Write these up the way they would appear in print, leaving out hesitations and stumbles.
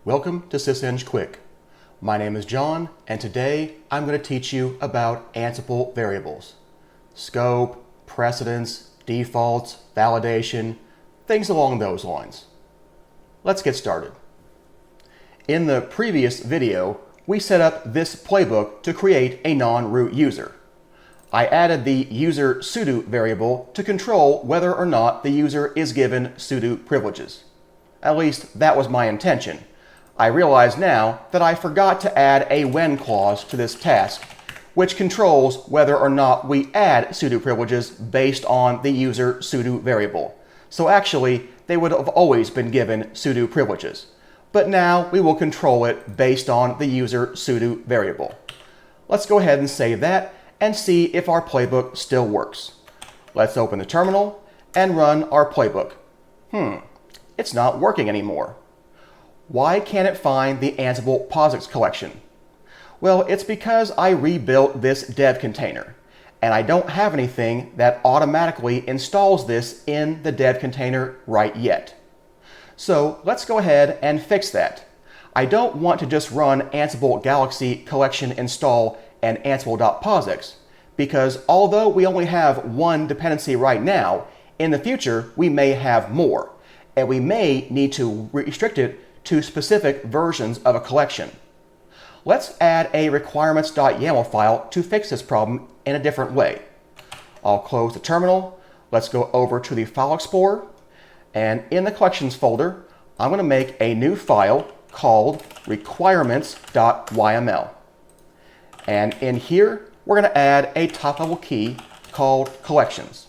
Welcome to SysEng Quick. My name is John, and today I'm going to teach you about Ansible variables. Scope, precedence, defaults, validation, things along those lines. Let's get started. In the previous video, we set up this playbook to create a non-root user. I added the user sudo variable to control whether or not the user is given sudo privileges. At least that was my intention. I realize now that I forgot to add a when clause to this task, which controls whether or not we add sudo privileges based on the user sudo variable. So actually, they would have always been given sudo privileges. But now we will control it based on the user sudo variable. Let's go ahead and save that and see if our playbook still works. Let's open the terminal and run our playbook. It's not working anymore. Why can't it find the Ansible POSIX collection? Well, it's because I rebuilt this dev container, and I don't have anything that automatically installs this in the dev container right yet. So let's go ahead and fix that. I don't want to just run Ansible Galaxy collection install and Ansible.POSIX, because although we only have one dependency right now, in the future we may have more, and we may need to restrict it to specific versions of a collection. Let's add a requirements.yaml file to fix this problem in a different way. I'll close the terminal. Let's go over to the File Explorer, and in the Collections folder, I'm going to make a new file called requirements.yml. And in here, we're going to add a top-level key called collections.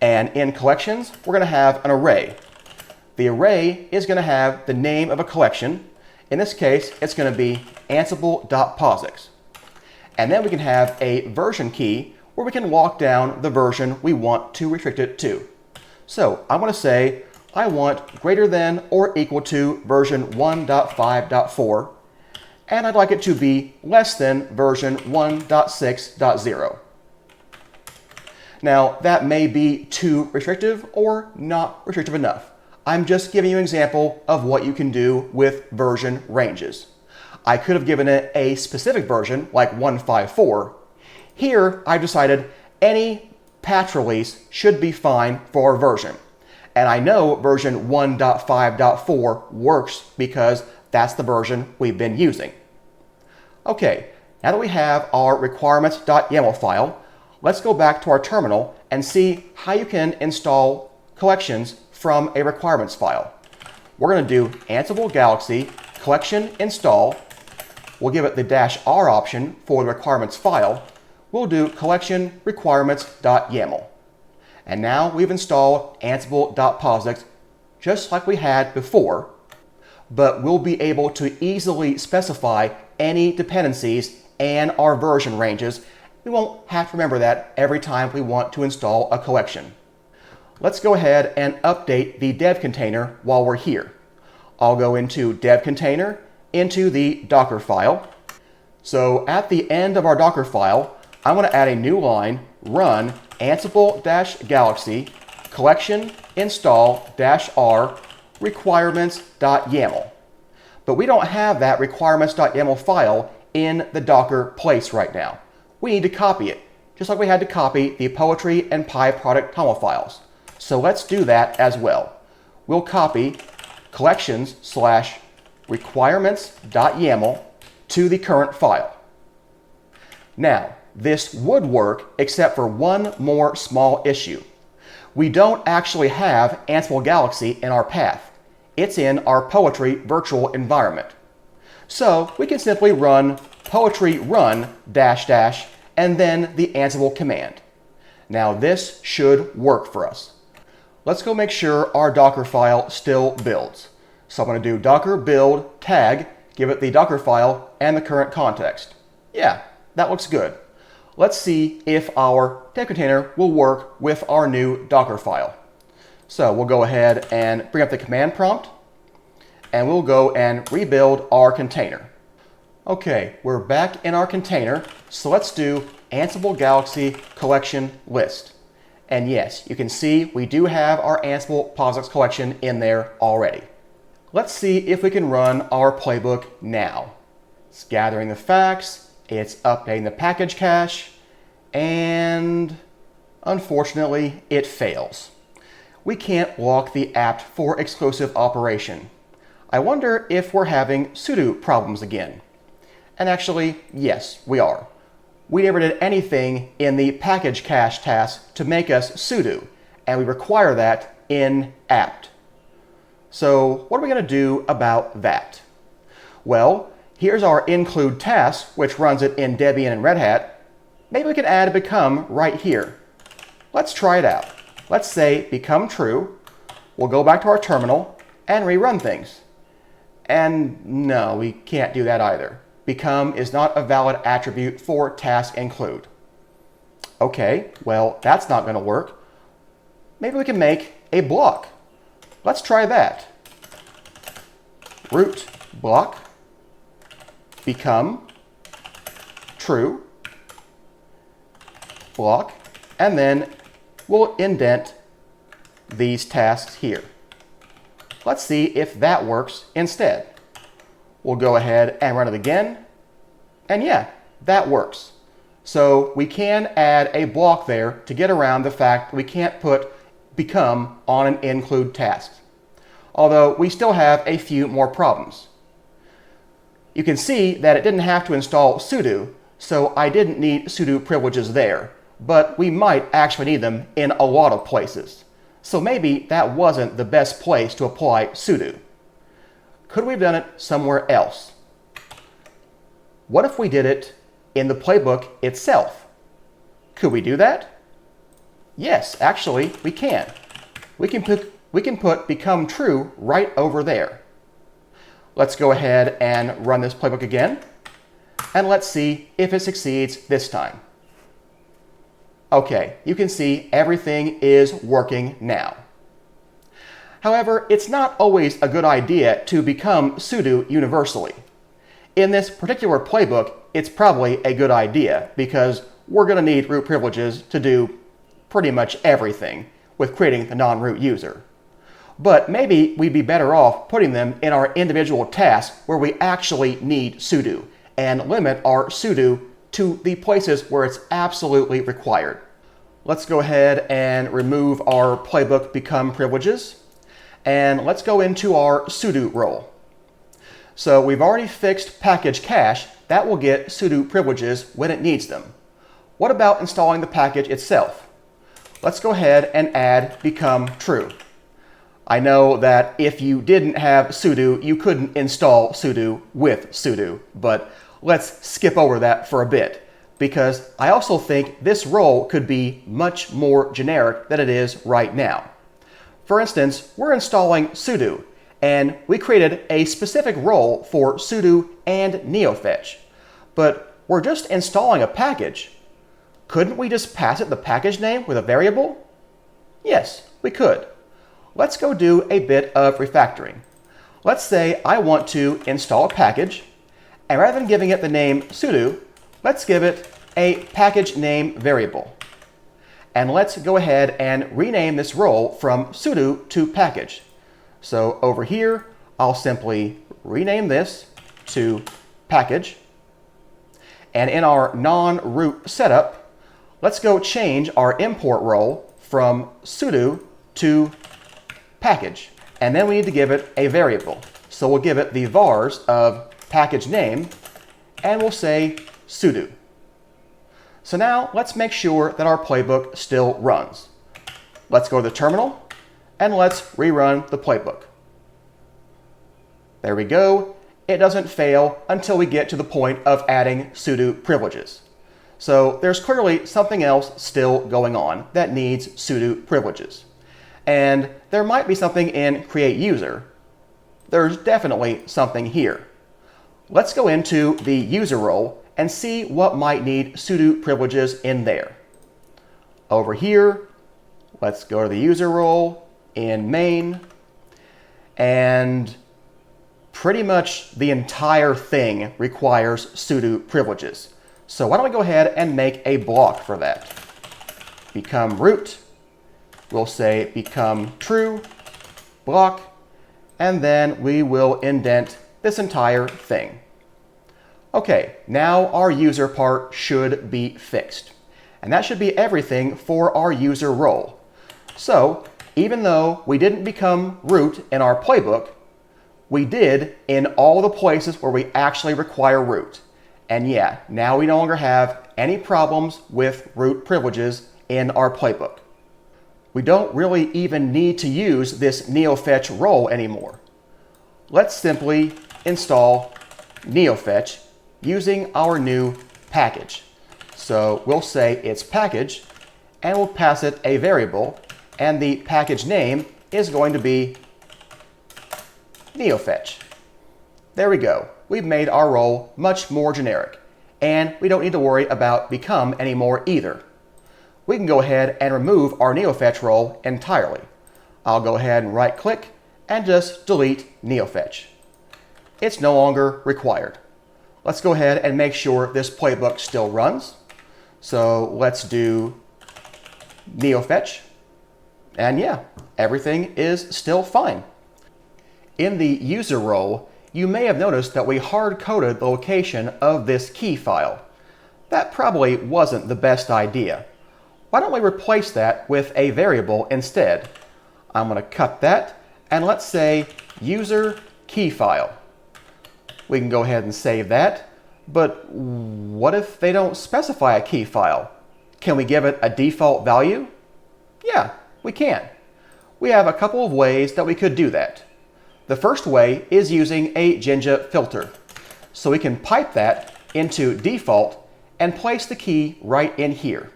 And in collections, we're going to have an array. The array is going to have the name of a collection. In this case, it's going to be Ansible.POSIX. And then we can have a version key where we can lock down the version we want to restrict it to. So I'm going to say I want greater than or equal to version 1.5.4, and I'd like it to be less than version 1.6.0. Now, that may be too restrictive or not restrictive enough. I'm just giving you an example of what you can do with version ranges. I could have given it a specific version, like 1.5.4. Here, I've decided any patch release should be fine for a version. And I know version 1.5.4 works because that's the version we've been using. Okay, now that we have our requirements.yaml file, let's go back to our terminal and see how you can install collections from a requirements file. We're going to do Ansible Galaxy collection install. We'll give it the -r option for the requirements file. We'll do collection requirements.yaml. And now we've installed Ansible.POSIX just like we had before, but we'll be able to easily specify any dependencies and our version ranges. We won't have to remember that every time we want to install a collection. Let's go ahead and update the dev container while we're here. I'll go into dev container, into the Docker file. So at the end of our Docker file, I'm going to add a new line, run Ansible-Galaxy collection install -r requirements.yaml. But we don't have that requirements.yaml file in the Docker place right now. We need to copy it, just like we had to copy the poetry and PyProduct YAML files. So let's do that as well. We'll copy collections/requirements.yaml to the current file. Now, this would work except for one more small issue. We don't actually have Ansible Galaxy in our path. It's in our poetry virtual environment. So we can simply run poetry run -- and then the Ansible command. Now this should work for us. Let's go make sure our Docker file still builds. So I'm going to do docker build tag, give it the Docker file and the current context. Yeah, that looks good. Let's see if our dev container will work with our new Docker file. So we'll go ahead and bring up the command prompt, and we'll go and rebuild our container. Okay, we're back in our container, so let's do Ansible Galaxy collection list. And yes, you can see we do have our Ansible POSIX collection in there already. let's see if we can run our playbook now. It's gathering the facts, it's updating the package cache, and unfortunately, it fails. We can't lock the apt for exclusive operation. I wonder if we're having sudo problems again. And actually, yes, we are. We never did anything in the package cache task to make us sudo, and we require that in apt. So what are we going to do about that? Well, here's our include task, which runs it in Debian and Red Hat. Maybe we can add a become right here. Let's try it out. Let's say become true. We'll go back to our terminal and rerun things. And no, we can't do that either. Become is not a valid attribute for task include. Okay, well, that's not going to work. Maybe we can make a block. Let's try that. Root block become true block, and then we'll indent these tasks here. Let's see if that works instead. We'll go ahead and run it again, and yeah, that works. So we can add a block there to get around the fact that we can't put become on an include task. Although we still have a few more problems. You can see that it didn't have to install sudo, so I didn't need sudo privileges there, but we might actually need them in a lot of places. So maybe that wasn't the best place to apply sudo. Could we have done it somewhere else? What if we did it in the playbook itself? Could we do that? Yes, actually, we can. We can put become true right over there. Let's go ahead and run this playbook again, and let's see if it succeeds this time. Okay, you can see everything is working now. However, it's not always a good idea to become sudo universally. In this particular playbook, it's probably a good idea because we're going to need root privileges to do pretty much everything with creating the non-root user. But maybe we'd be better off putting them in our individual tasks where we actually need sudo and limit our sudo to the places where it's absolutely required. Let's go ahead and remove our playbook become privileges, and let's go into our sudo role. So we've already fixed package cache. That will get sudo privileges when it needs them. What about installing the package itself? Let's go ahead and add become true. I know that if you didn't have sudo, you couldn't install sudo with sudo, but let's skip over that for a bit, because I also think this role could be much more generic than it is right now. For instance, we're installing sudo, and we created a specific role for sudo and neofetch, but we're just installing a package. Couldn't we just pass it the package name with a variable? Yes, we could. Let's go do a bit of refactoring. Let's say I want to install a package, and rather than giving it the name sudo, let's give it a package name variable. And let's go ahead and rename this role from sudo to package. So over here, I'll simply rename this to package. And in our non-root setup, let's go change our import role from sudo to package. And then we need to give it a variable. So we'll give it the vars of package name, and we'll say sudo. So now let's make sure that our playbook still runs. Let's go to the terminal, and let's rerun the playbook. There we go. It doesn't fail until we get to the point of adding sudo privileges. So there's clearly something else still going on that needs sudo privileges. And there might be something in create user. There's definitely something here. Let's go into the user role and see what might need sudo privileges in there. Over here, let's go to the user role in main, and pretty much the entire thing requires sudo privileges. So why don't we go ahead and make a block for that? Become root, we'll say become true, block, and then we will indent this entire thing. Okay, now our user part should be fixed. And that should be everything for our user role. So, even though we didn't become root in our playbook, we did in all the places where we actually require root. And yeah, now we no longer have any problems with root privileges in our playbook. We don't really even need to use this neofetch role anymore. Let's simply install neofetch using our new package. So we'll say it's package, and we'll pass it a variable, and the package name is going to be neofetch. There we go. We've made our role much more generic, and we don't need to worry about become anymore either. We can go ahead and remove our neofetch role entirely. I'll go ahead and right click and just delete neofetch. It's no longer required. Let's go ahead and make sure this playbook still runs. So let's do neofetch. And yeah, everything is still fine. In the user role, you may have noticed that we hard-coded the location of this key file. That probably wasn't the best idea. Why don't we replace that with a variable instead? I'm going to cut that, and let's say user key file. We can go ahead and save that, but what if they don't specify a key file? Can we give it a default value? Yeah, we can. We have a couple of ways that we could do that. The first way is using a Jinja filter. So we can pipe that into default and place the key right in here.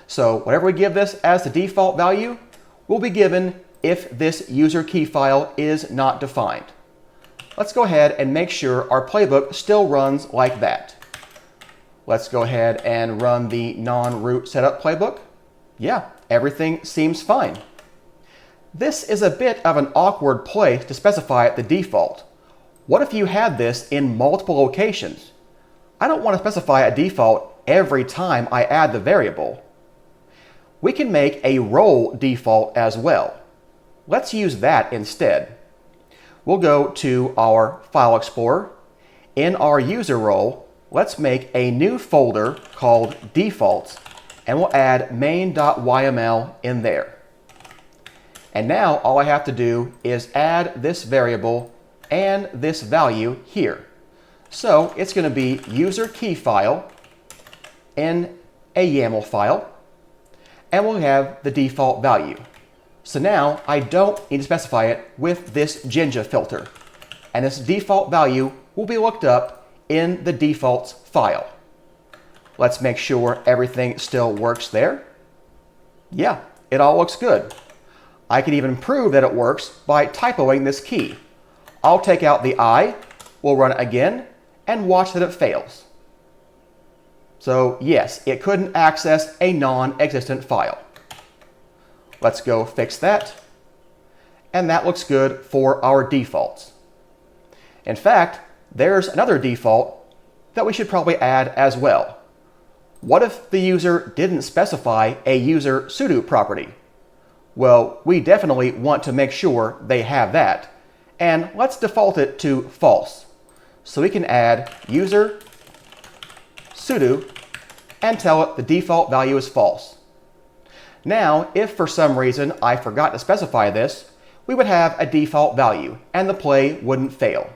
So whatever we give this as the default value will be given if this user key file is not defined. Let's go ahead and make sure our playbook still runs like that. Let's go ahead and run the non-root setup playbook. Yeah, everything seems fine. This is a bit of an awkward place to specify the default. What if you had this in multiple locations? I don't want to specify a default every time I add the variable. We can make a role default as well. Let's use that instead. We'll go to our File Explorer. In our user role, let's make a new folder called defaults, and we'll add main.yml in there. And now all I have to do is add this variable and this value here. So it's going to be user key file in a YAML file, and we'll have the default value. So now I don't need to specify it with this Jinja filter, and this default value will be looked up in the defaults file. Let's make sure everything still works there. Yeah, it all looks good. I can even prove that it works by typoing this key. I'll take out the I, we'll run it again, and watch that it fails. So yes, it couldn't access a non-existent file. Let's go fix that. And that looks good for our defaults. In fact, there's another default that we should probably add as well. What if the user didn't specify a user sudo property? Well, we definitely want to make sure they have that. And let's default it to false. So we can add user sudo and tell it the default value is false. Now, if for some reason I forgot to specify this, we would have a default value and the play wouldn't fail.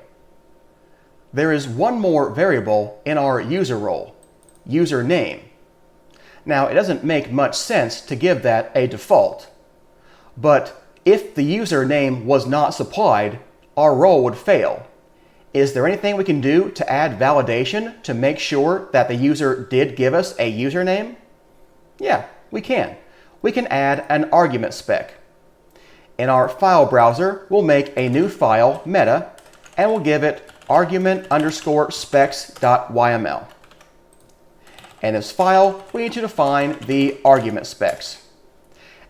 There is one more variable in our user role, user name. Now, it doesn't make much sense to give that a default, but if the user name was not supplied, our role would fail. Is there anything we can do to add validation to make sure that the user did give us a username? Yeah, we can. We can add an argument spec. In our file browser, we'll make a new file, meta, and we'll give it argument_specs.yml. In this file, we need to define the argument specs.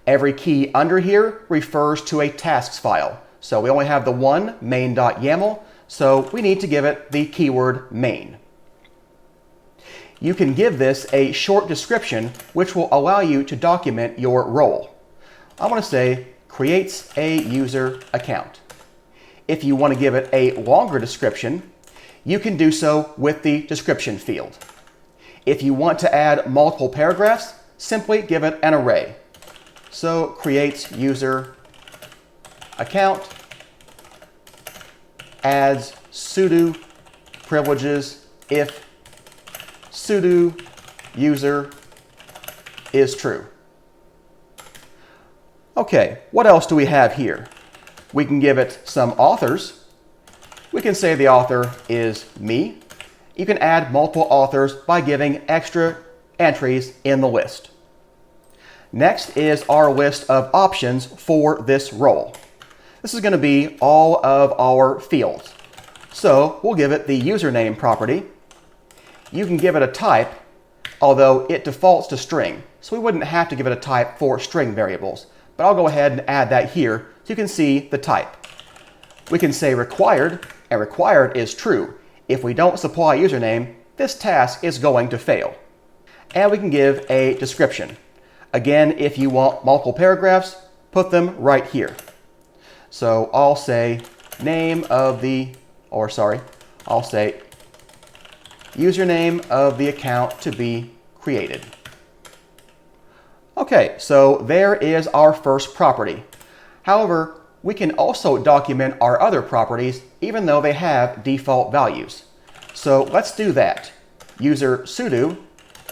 Every key under here refers to a tasks file. So we only have the one, main.yml, so we need to give it the keyword main. You can give this a short description which will allow you to document your role. I want to say creates a user account. If you want to give it a longer description, you can do so with the description field. If you want to add multiple paragraphs, simply give it an array. So creates user account, adds sudo privileges if sudo user is true. Okay, what else do we have here? We can give it some authors. We can say the author is me. You can add multiple authors by giving extra entries in the list. Next is our list of options for this role. This is going to be all of our fields. So we'll give it the username property. You can give it a type, although it defaults to string, so we wouldn't have to give it a type for string variables. But I'll go ahead and add that here so you can see the type. We can say required, and required is true. If we don't supply a username, this task is going to fail. And we can give a description. Again, if you want multiple paragraphs, put them right here. So I'll say I'll say username of the account to be created. Okay, so there is our first property. However, we can also document our other properties even though they have default values. So let's do that. User sudo,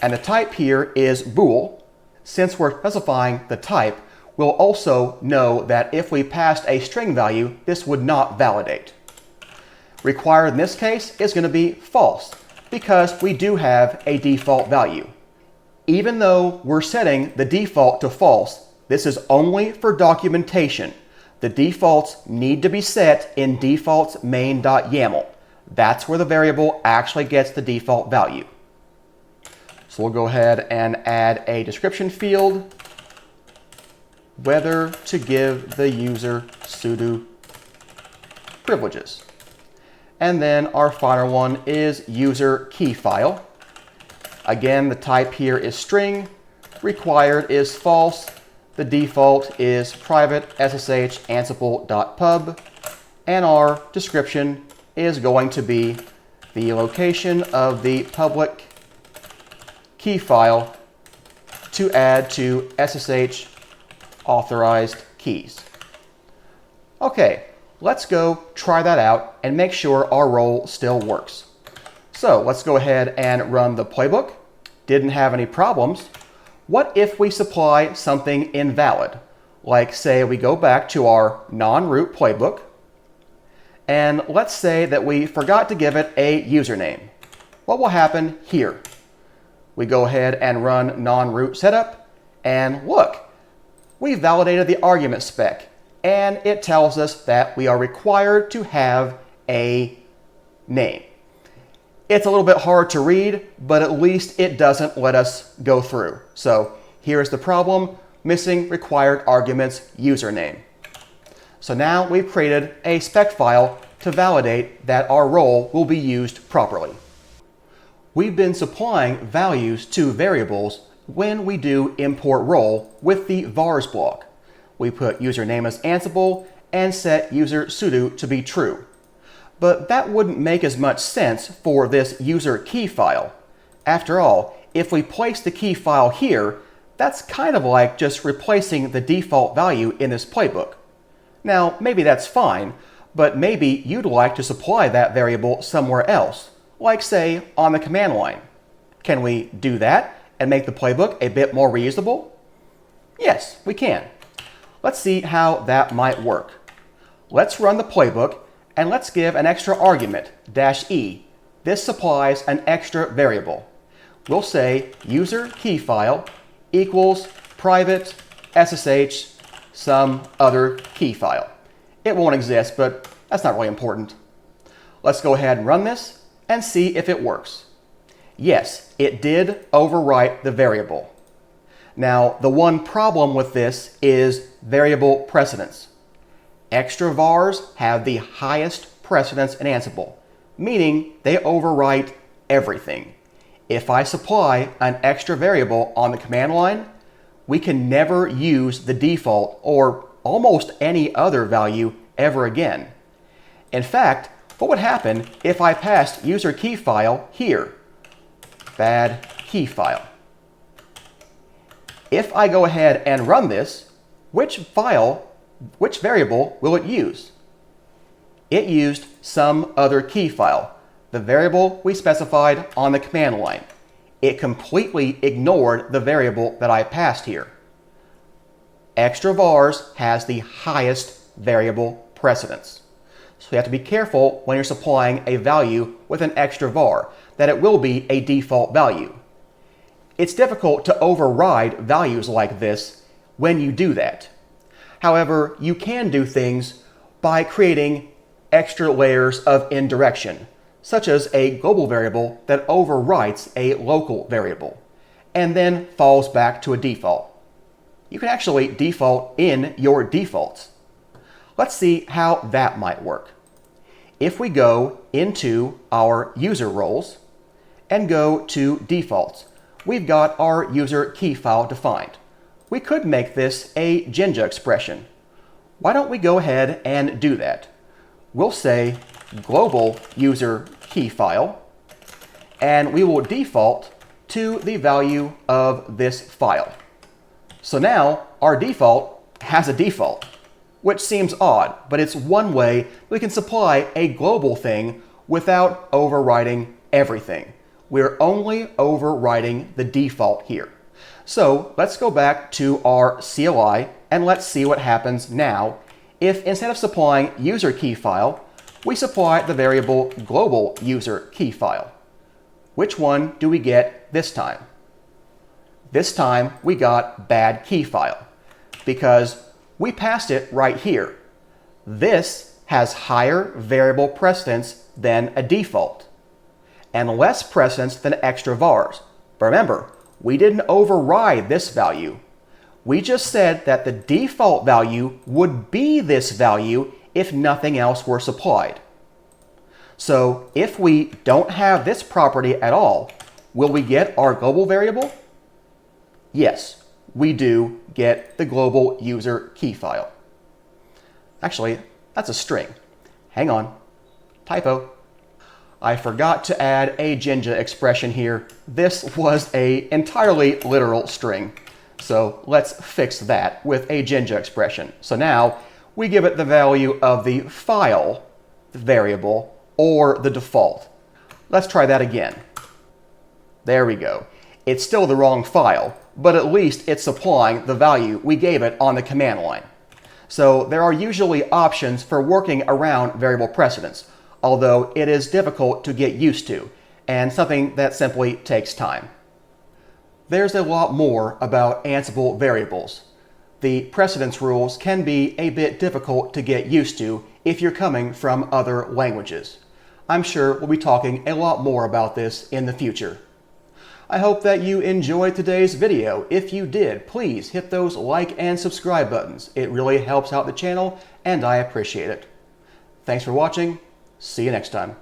and the type here is bool. Since we're specifying the type, we'll also know that if we passed a string value, this would not validate. Required in this case is going to be false because we do have a default value. Even though we're setting the default to false, this is only for documentation. The defaults need to be set in defaults main.yaml. That's where the variable actually gets the default value. So we'll go ahead and add a description field, whether to give the user sudo privileges. And then our final one is user key file. Again, the type here is string, required is false, the default is private ssh ansible.pub, and our description is going to be the location of the public key file to add to SSH authorized keys. Okay, let's go try that out and make sure our role still works. So let's go ahead and run the playbook. Didn't have any problems. What if we supply something invalid? Like say we go back to our non-root playbook, and let's say that we forgot to give it a username. What will happen here? We go ahead and run non-root setup, and look, we validated the argument spec, and it tells us that we are required to have a name. It's a little bit hard to read, but at least it doesn't let us go through. So here's the problem, missing required arguments username. So now we've created a spec file to validate that our role will be used properly. We've been supplying values to variables when we do import role with the vars block. We put username as Ansible and set user sudo to be true. But that wouldn't make as much sense for this user key file. After all, if we place the key file here, that's kind of like just replacing the default value in this playbook. Now, maybe that's fine, but maybe you'd like to supply that variable somewhere else, like say on the command line. Can we do that and make the playbook a bit more reusable? Yes, we can. Let's see how that might work. Let's run the playbook and let's give an extra argument, -e. This supplies an extra variable. We'll say user key file equals private SSH some other key file. It won't exist, but that's not really important. Let's go ahead and run this and see if it works. Yes, it did overwrite the variable. Now, the one problem with this is variable precedence. Extra vars have the highest precedence in Ansible, meaning they overwrite everything. If I supply an extra variable on the command line, we can never use the default or almost any other value ever again. In fact, what would happen if I passed user key file here? Bad key file. If I go ahead and run this, which variable will it use? It used some other key file, the variable we specified on the command line. It completely ignored the variable that I passed here. Extra vars has the highest variable precedence. So you have to be careful when you're supplying a value with an extra var, that it will be a default value. It's difficult to override values like this when you do that. However, you can do things by creating extra layers of indirection, such as a global variable that overwrites a local variable and then falls back to a default. You can actually default in your defaults. Let's see how that might work. If we go into our user roles and go to defaults, we've got our user key file defined. We could make this a Jinja expression. Why don't we go ahead and do that? We'll say global user key file, and we will default to the value of this file. So now our default has a default, which seems odd, but it's one way we can supply a global thing without overriding everything. We're only overriding the default here. So let's go back to our CLI and let's see what happens now if instead of supplying user key file, we supply the variable global user key file. Which one do we get this time? This time we got bad key file because we passed it right here. This has higher variable precedence than a default and less precedence than extra vars. But remember, we didn't override this value. We just said that the default value would be this value if nothing else were supplied. So if we don't have this property at all, will we get our global variable? Yes, we do get the global user key file. Actually, that's a string. Hang on, typo. I forgot to add a Jinja expression here. This was an entirely literal string. So let's fix that with a Jinja expression. So now we give it the value of the file variable or the default. Let's try that again. There we go. It's still the wrong file, but at least it's supplying the value we gave it on the command line. So there are usually options for working around variable precedence, although it is difficult to get used to and something that simply takes time. There's a lot more about Ansible variables. The precedence rules can be a bit difficult to get used to if you're coming from other languages. I'm sure we'll be talking a lot more about this in the future. I hope that you enjoyed today's video. If you did, please hit those like and subscribe buttons. It really helps out the channel and I appreciate it. Thanks for watching. See you next time.